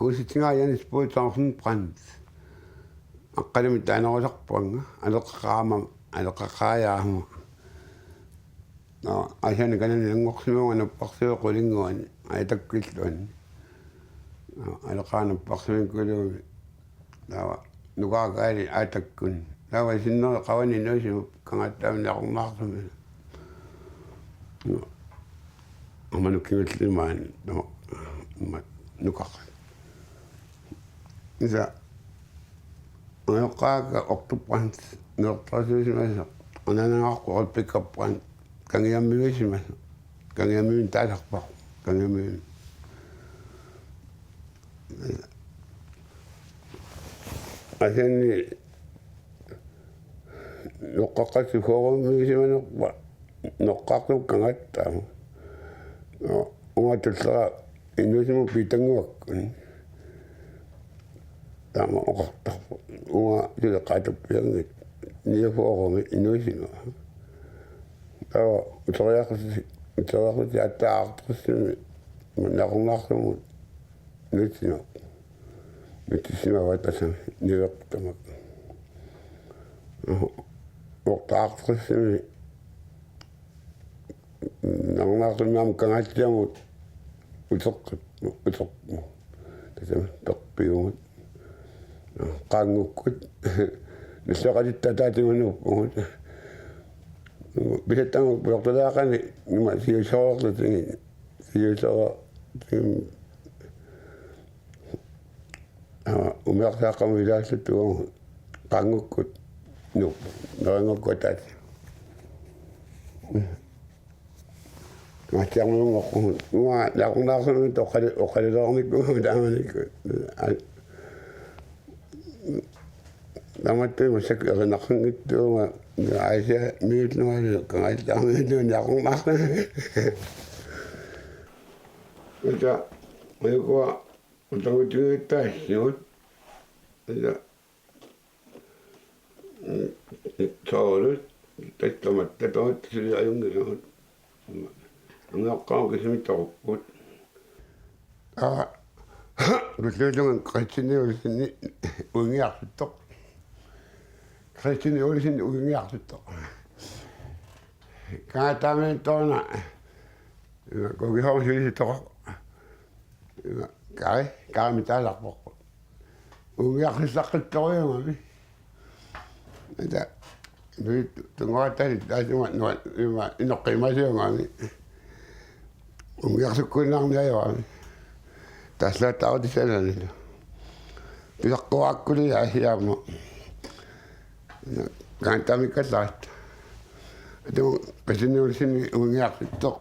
kuusitsingaayani puutornerni brand aqqalumi taanerusarpuanga aleqqaqaayaarmu asani kanani angorsimuanga napparsiu qulinguani aitakkilluani aleqaanapparsimin kuluumi tawa nukaakaali aatakkun tawa sinno qawani nuusimu kangattaamni aqurnaartumi amanukkimitlimaani nukaq isa qaaka ortuprant neertrasuusimasa ananangaqqu pickupprant kangiammivisimasa kangiammimin taalarpaq kangiammimin asani noqqaqqasi foorummivisimanoqpa noqqaaqlu kangattaama ungatullara inusimu pitanguakkun tama oqartarpu unga suleqaatappiangit niafoorumi inusimu tawa utoriaqsi attaaqartussimi naqornaarlumut nutsimavattasami niveqtamak oqtaaqartussimi naqornaarlumiam kangaatiamut uteqqmu tasami peqpiumut qaangukkut nusseqalittataatimanuuppungut bisettangu piortulaaqani nima siusoorlutini umeqsaaqamu ilaallutugu qaangukkut nuuppu nerangukkutaati Macam lakukan itu kalau orang itu dalam itu, dalam itu masih nak itu, Aisyah milik nama kalau dalam itu lakukan. Macam mereka untuk itu tasnya, soalnya teman sudah ayam gitu. Ngaqaw kisimitorput gutluulungan qatsinniulisini uingiartuttoq qatsinniulisini uingiartuttoq kaataamini toona kogihoorsulisitoqa kaamitaalarpoq uingiartissaqqitoriungami ata tungoatali taasuma inoqqimasiungami ungiarsukunnaarmi ajoami taslaatautisanani pisaqquakkuli asiaama kaantaamikkallaat atu qasinniulisini ungiartuttoq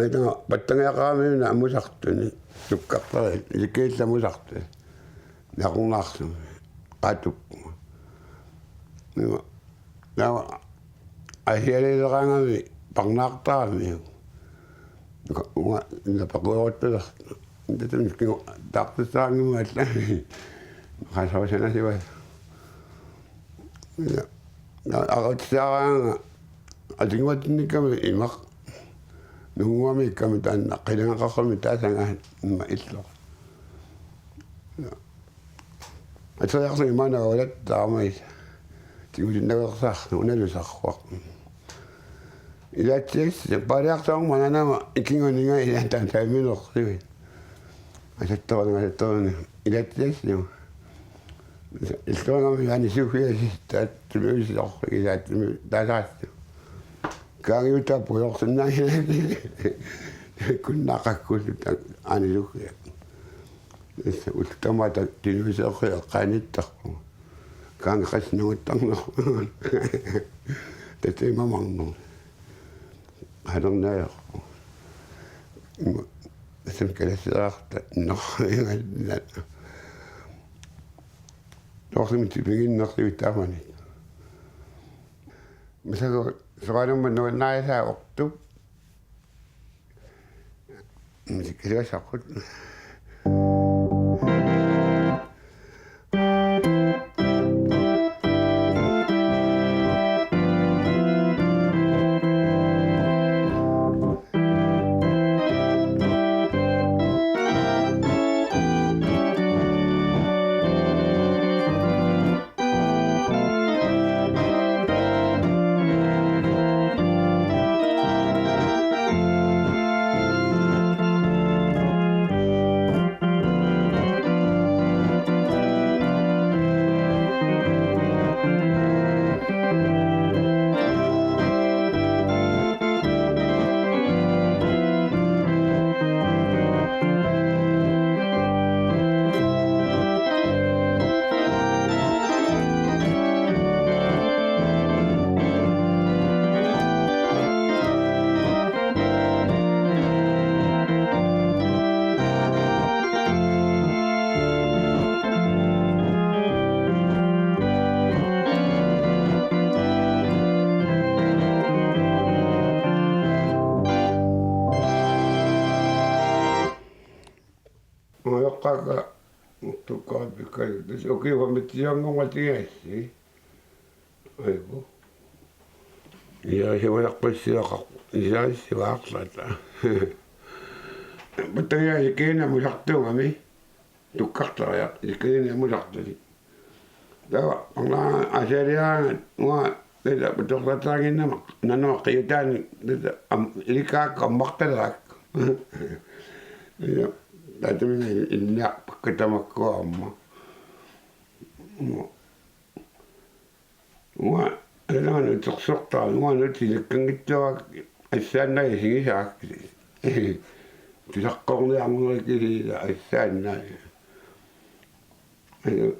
Itu batangnya kami nak musak tu ni suka apa, jika kita musak tu, nak langsung katuk. Now, I hear it around me, Pangnakta, the Pagoda, the doctor sang my time. I saw it anyway. I got saying, I think what you come in Mak, no one come down, I don't know how come it and it's lost. I saw actually man, I let down. Tu veux never say, on est le savoir. Il a été, c'est pas l'air tant, mon âme, et qui on y est, il a un peu de rêve. À cette tourne, il a été, il se tourne, il a une soufflée, tu veux dire, il a d'ailleurs. Quand il t'a pour leur sonner, il n'a pas couru à une soufflée. C'est où tu t'as mal, tu veux dire, il Kan khas no tang no te mamang no hadong na sem kele sagt no doch mit begin noch die tamani misago sagaram no na sa oktu mit kele sakut Kaka to God because this okay what mit young what yes aibu ya hewa qisi ya si waqlata bataya yekena mulaqtu ami tukaqta ya yekena mulaqtu da ona ajeria wa da betokta ngina nano qitan da lika kamaqtalak ya Dati ina ketama ko amma. Wa ana no tsoksokta wa no tilkangitwa asanna yisiga. Tilaqqorni amuna ki asanna.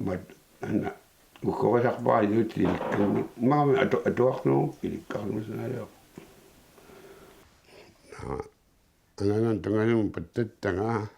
Ma ana ko sakba yuti ma atwaqno ki karmusna yo. Ana nan tanganum patet tanga.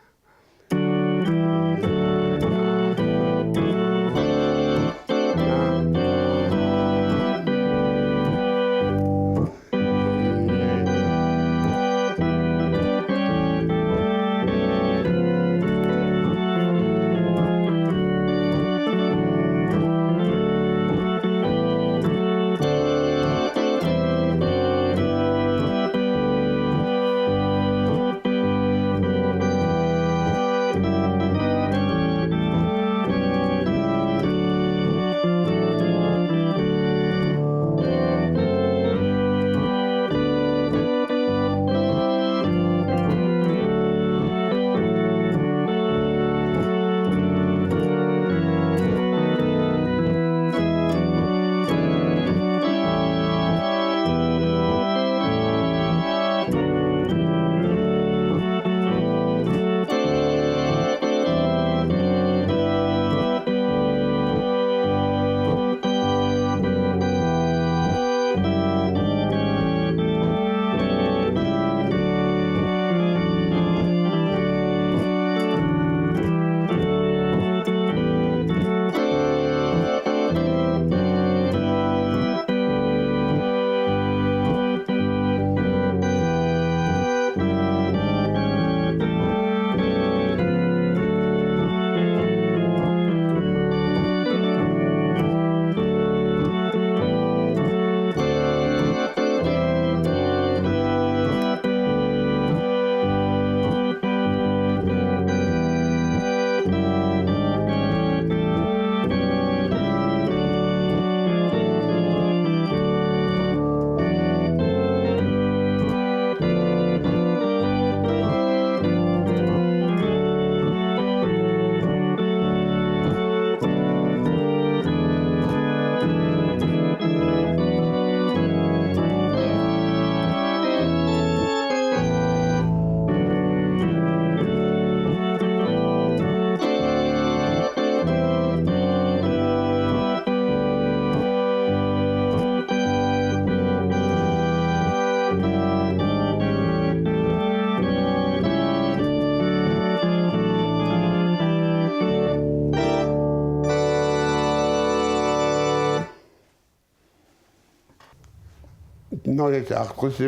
no se akkusi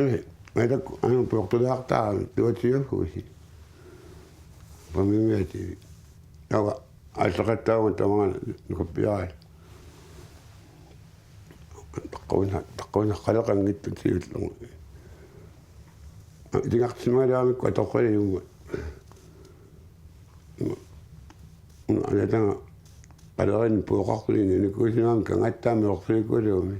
meitä aina puhuttaa tuotsijokuisi pamimieti ja aisakattaa on tämän kopiai takoina kalakan gitu silloin tingaksin mä daan ko tokoi ana tanga alain puuqarlini nikusinaan kangattaami orsuikulomi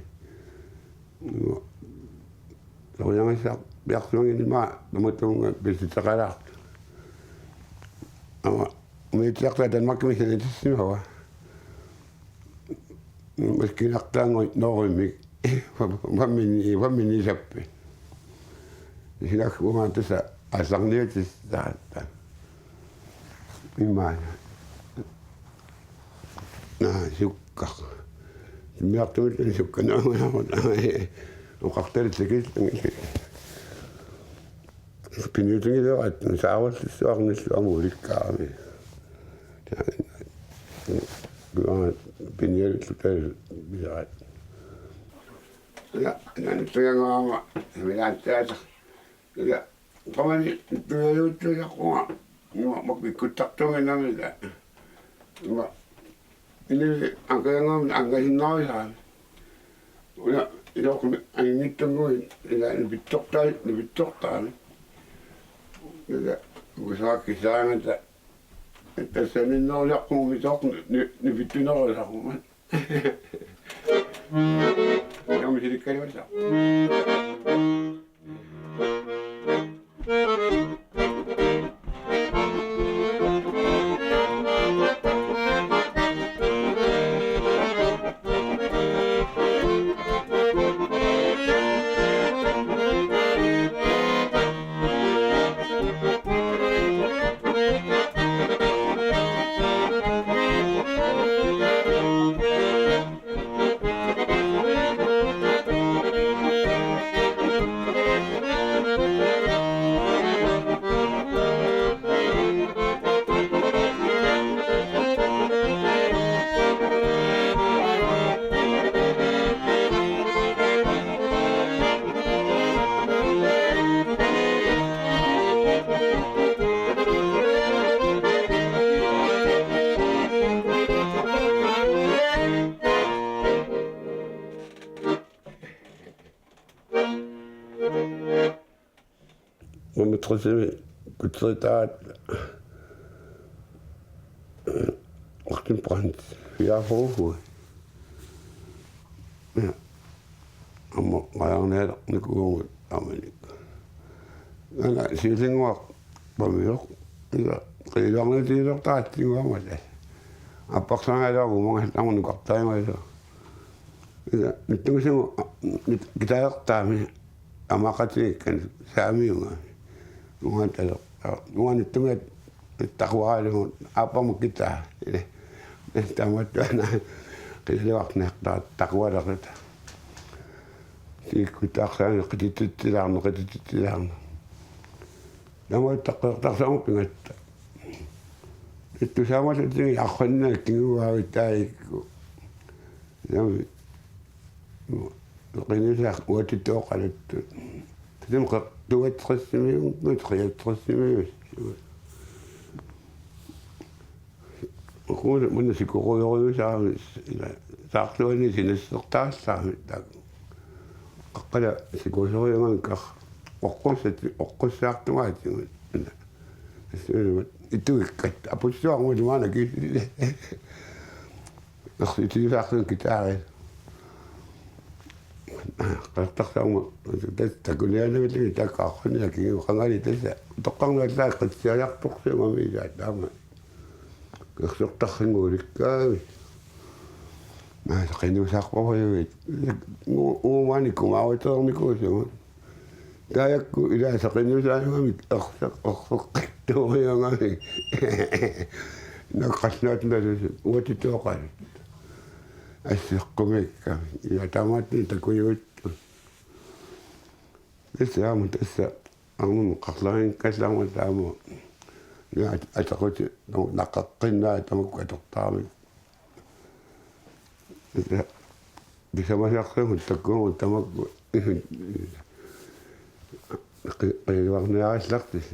loyangissa piaqsuangini ma namutunga pisitaqalaart ama miitiaqtatan makkimisanitissimava maskinaqtaangoit norimik vammini sappi sinakkumaan tässä asarniutis taattaa imana sukka miartumit sukka on qartalitsikis pinutingi at saawallissuarnissu amuulikkaami pinjellutel misaat ja nyt tujangaama milaattaata ja komani tuyajuttu ja kuva makikuttartuminamila ini angkayangam angkahinnaisaan ja ilokmi angittangui ila nipittortaa ja kun saakki saangata että se minä olen jakkuumi nipittynoisakkuman ja me silikkäli varsaa ومتخصص كتريتات وقت برانت فيها فوق أما غيرنا نكون عملي أنا سيلين وقت بميرك إذا قيلنا تيجي تعطي وعمله أبقى هذا وما هتعمل نقطعين هذا إذا نتمشي كتير تعمل أما قتلي كان سامي وأنا تمت التقوى لهم أبا مكتاه تمت أنا قيل وقت نقطع التقوى لقيت كنت أخسر قتلت التلام لما تقطع بنت التسامة الدنيا أخذنا كيوها وتايك لقينا وتتوقع تمقى دوت تخصمي وتخيل تخصمي وكون من سيكون يقولوا شعب ساقلوني سنستقطع سامي قال سيكون شوية من كخ وقص ساقطع itu apa sih orang di mana gitu itu akan kita kalau tak sama tak guna ni betul tak kau ni lagi orang ni tu tukang lagi tak kerja tuk semua bisa dah kerja tak ngurus kau nah sekarang sak apa ya umani kau awak tu ni kau semua gaya ku ida sekarang saya kami tuh yang ani nak kasnat dari waktu itu kan asyik komik ya tamat ni tak kuyut Desa amu desa amu qatlain kaslang tamu ya ataqut naqaqna tamu qatqami bisa masuk takun tamu qiliuarniarislartis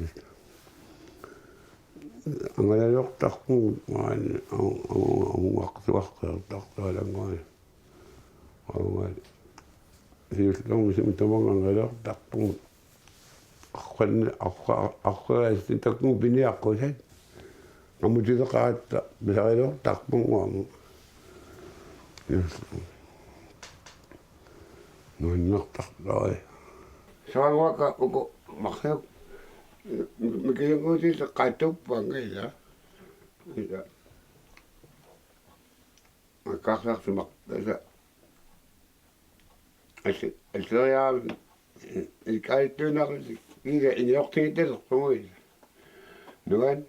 angalalortarpun anguaqsuarqertartualanguani augaali siullormi tamangangalertarpun arqaastin takku piniaqqusat amutileqaatta pisariluortarpunguamu nuannartarloi saanguaka uko marsiuq mikiunguutilta qaattuppanga ila akkaarsaartumaq tasa alseriaa ikaalittuunaqusik ila iniortigittelerpungui nuan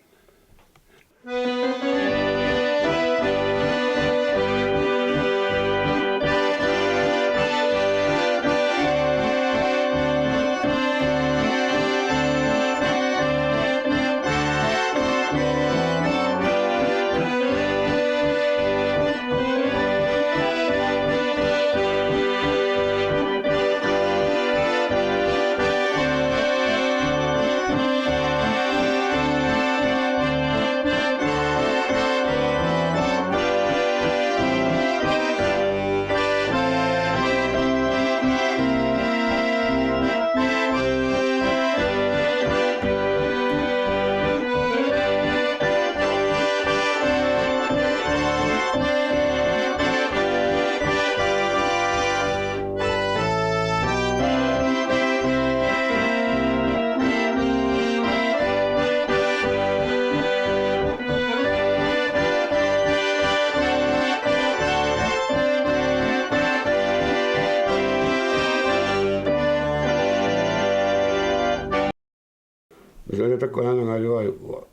Misalatakuanangaluaipua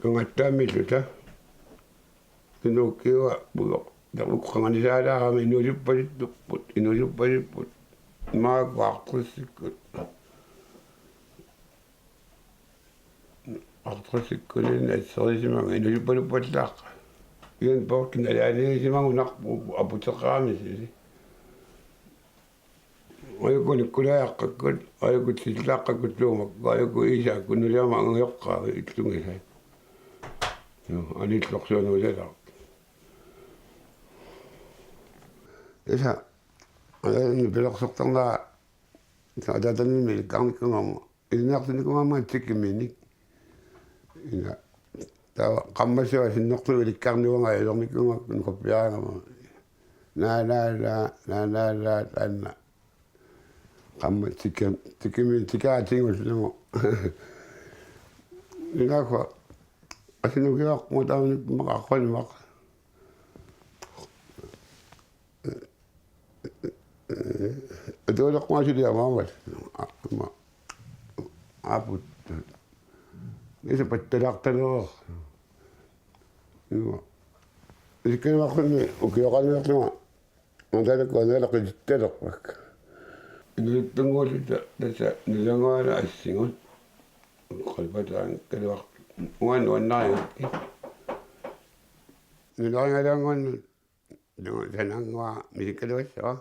kangattaamilluta pinuukkiua pulo taquqqanganisaalaarami inuusuppalipput maakuartussikkut artussikkuniin asserisimaga inuusuppaluppallaaqqa ian porkin alaaniisimagu narpu aputeqaamisili ayukunikkulaaqqakkut ayukut sillaqqakkut luumakku ayuku iisaakku nuliama angiyoqqaa itlugisat anillorsuanuusalaq isa alani pilersortarnaa saatatannimi ilkarnikkungaama ilniartunikungaama tikkiminik ina tawa qammasua sinnertugu ilikkarniunga ilornikkungakkun koppiaangama la tanna qamma tikaatingullungu inakwa asinukiaqquutaamnik maqaqqanimaq atuuleqquasiliamaamat aput isa pattalaartaluer iwa isikkanimaqsunni ukioqaniortunga antalakkuanualaqilittalерпак inuittunguulita tasa nulanguala assingut qalpataan kaluaq uannuannariukki nularingalaanguannu sanangua misikkaluassua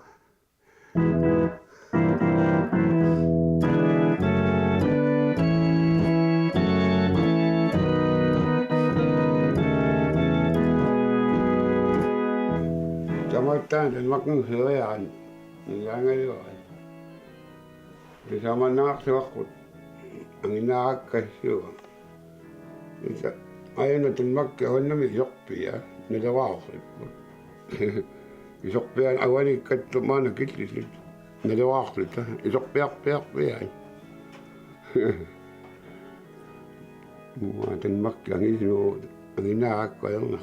tamattaan tanmakngu suuyaan nularingaluan Isamannaaqsuaqqut anginaaqassua isa ayana tunmakki awannami isorpia nalawaarlipput isorpian awanikkattu maana killislit nalawaarlita isorpiarpiarpian tunmakki angisnu anginaaqalerna